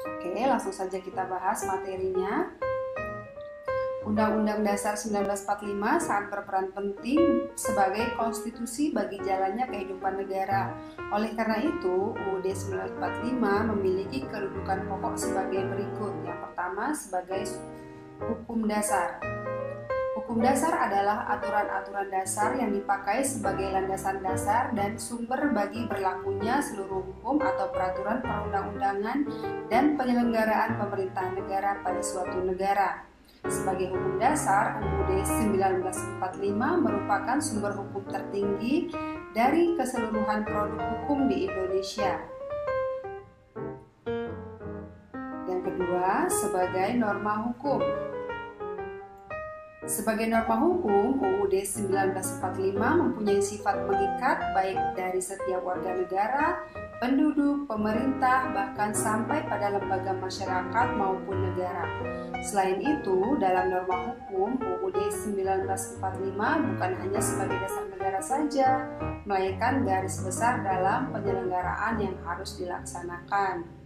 Oke, langsung saja kita bahas materinya. Undang-Undang Dasar 1945 sangat berperan penting sebagai konstitusi bagi jalannya kehidupan negara. Oleh karena itu, UUD 1945 memiliki kedudukan pokok sebagai berikut. Yang pertama, sebagai hukum dasar. Hukum dasar adalah aturan-aturan dasar yang dipakai sebagai landasan dasar dan sumber bagi berlakunya seluruh hukum atau peraturan perundang-undangan dan penyelenggaraan pemerintahan negara pada suatu negara. Sebagai hukum dasar, UUD 1945 merupakan sumber hukum tertinggi dari keseluruhan produk hukum di Indonesia. Yang kedua, sebagai norma hukum. Sebagai norma hukum, UUD 1945 mempunyai sifat mengikat baik dari setiap warga negara, penduduk, pemerintah, bahkan sampai pada lembaga masyarakat maupun negara. Selain itu, dalam norma hukum, UUD 1945 bukan hanya sebagai dasar negara saja, melainkan garis besar dalam penyelenggaraan yang harus dilaksanakan.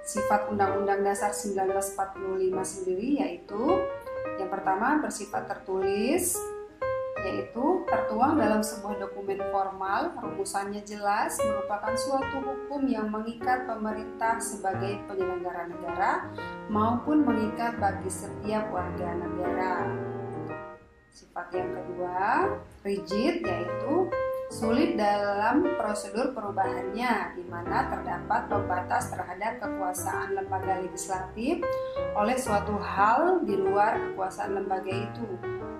Sifat Undang-Undang Dasar 1945 sendiri yaitu yang pertama bersifat tertulis, yaitu tertuang dalam sebuah dokumen formal, rumusannya jelas, merupakan suatu hukum yang mengikat pemerintah sebagai penyelenggara negara maupun mengikat bagi setiap warga negara. Sifat yang kedua, rigid, yaitu sulit dalam prosedur perubahannya, di mana terdapat pembatas terhadap kekuasaan lembaga legislatif oleh suatu hal di luar kekuasaan lembaga itu.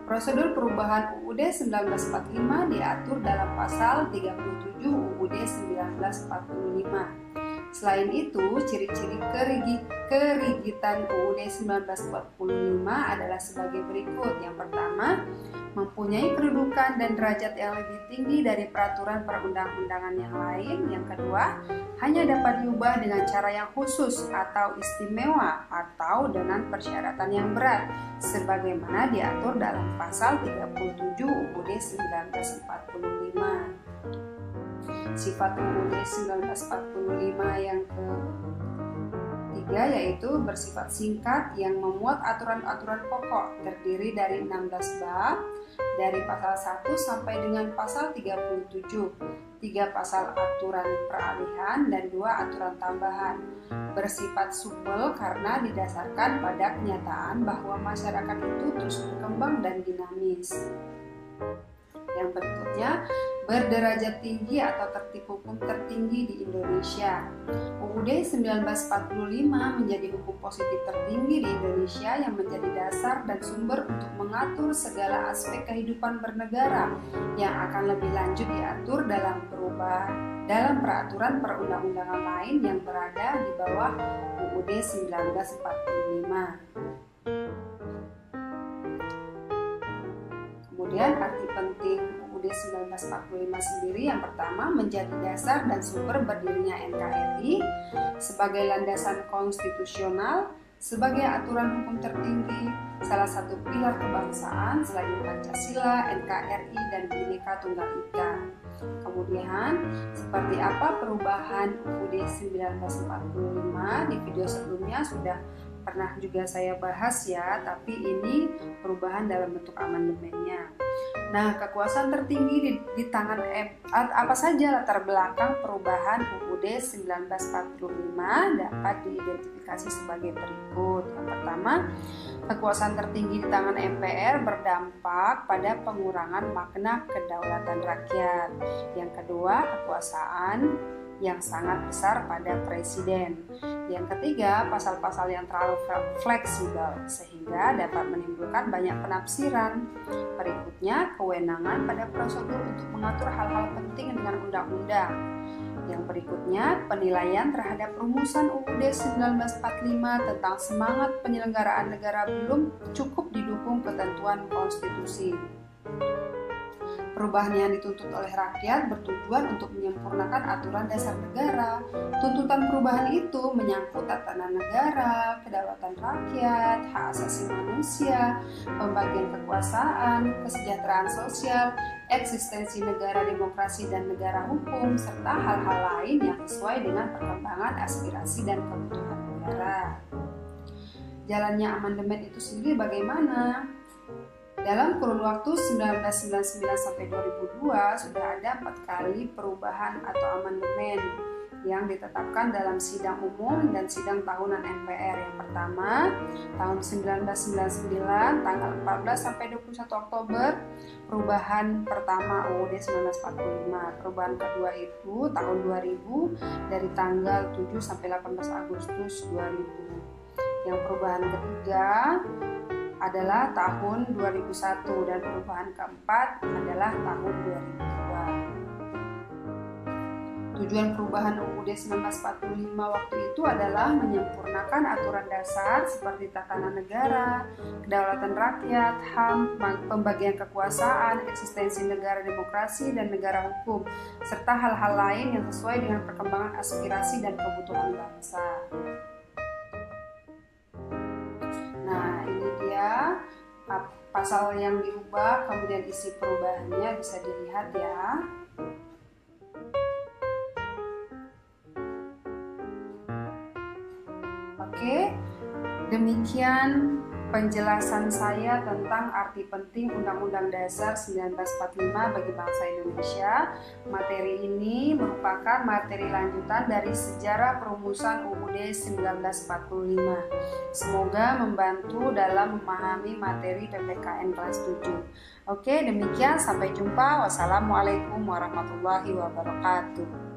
Prosedur perubahan UUD 1945 diatur dalam pasal 37 UUD 1945. Selain itu, ciri-ciri kerigitan UUD 1945 adalah sebagai berikut. Yang pertama, mempunyai kedudukan dan derajat yang lebih tinggi dari peraturan perundang-undangan yang lain. Yang kedua, hanya dapat diubah dengan cara yang khusus atau istimewa atau dengan persyaratan yang berat, sebagaimana diatur dalam pasal 37 UUD 1945. Sifat UUD 1945 yang ketiga yaitu bersifat singkat yang memuat aturan-aturan pokok, terdiri dari 16 bab dari pasal 1 sampai dengan pasal 37, 3 pasal aturan peralihan dan 2 aturan tambahan. Bersifat supel karena didasarkan pada kenyataan bahwa masyarakat itu terus berkembang dan dinamis. Yang berikutnya, berderajat tinggi atau tertib hukum tertinggi di Indonesia. UUD 1945 menjadi hukum positif tertinggi di Indonesia yang menjadi dasar dan sumber untuk mengatur segala aspek kehidupan bernegara yang akan lebih lanjut diatur dalam peraturan perundang-undangan lain yang berada di bawah UUD 1945. Kemudian arti penting UUD 1945 sendiri yang pertama menjadi dasar dan sumber berdirinya NKRI sebagai landasan konstitusional, sebagai aturan hukum tertinggi, salah satu pilar kebangsaan selain Pancasila, NKRI, dan Bhinneka Tunggal Ika. Kemudian, seperti apa perubahan UUD 1945 di video sebelumnya sudah pernah juga saya bahas ya, tapi ini perubahan dalam bentuk amandemennya. Nah, kekuasaan tertinggi di tangan apa saja latar belakang perubahan UUD 1945 dapat diidentifikasi sebagai berikut. Yang pertama, kekuasaan tertinggi di tangan MPR berdampak pada pengurangan makna kedaulatan rakyat. Yang kedua, kekuasaan yang sangat besar pada presiden. Yang ketiga, pasal-pasal yang terlalu fleksibel sehingga dapat menimbulkan banyak penafsiran. Berikutnya, kewenangan pada prosedur untuk mengatur hal-hal penting dengan undang-undang. Yang berikutnya, penilaian terhadap rumusan UUD 1945 tentang semangat penyelenggaraan negara belum cukup didukung ketentuan konstitusi. Perubahan yang dituntut oleh rakyat bertujuan untuk menyempurnakan aturan dasar negara. Tuntutan perubahan itu menyangkut tatanan negara, kedaulatan rakyat, hak asasi manusia, pembagian kekuasaan, kesejahteraan sosial, eksistensi negara demokrasi dan negara hukum, serta hal-hal lain yang sesuai dengan perkembangan aspirasi dan kebutuhan negara. Jalannya amandemen itu sendiri bagaimana? Dalam kurun waktu 1999 sampai 2002 sudah ada 4 kali perubahan atau amandemen yang ditetapkan dalam sidang umum dan sidang tahunan MPR. Yang pertama, tahun 1999 tanggal 14 sampai 21 Oktober, perubahan pertama UUD 1945. Perubahan kedua itu tahun 2000 dari tanggal 7 sampai 18 Agustus 2000. Yang perubahan ketiga adalah tahun 2001 dan perubahan keempat adalah tahun 2002. Tujuan perubahan UUD 1945 waktu itu adalah menyempurnakan aturan dasar seperti tatanan negara, kedaulatan rakyat, HAM, pembagian kekuasaan, eksistensi negara demokrasi dan negara hukum, serta hal-hal lain yang sesuai dengan perkembangan aspirasi dan kebutuhan bangsa. Nah, ini dia pasal yang diubah, kemudian isi perubahannya bisa dilihat ya. Oke, demikian penjelasan saya tentang arti penting Undang-Undang Dasar 1945 bagi bangsa Indonesia. Materi ini merupakan materi lanjutan dari sejarah perumusan UUD 1945. Semoga membantu dalam memahami materi PPKN kelas 7. Oke, demikian, sampai jumpa. Wassalamualaikum warahmatullahi wabarakatuh.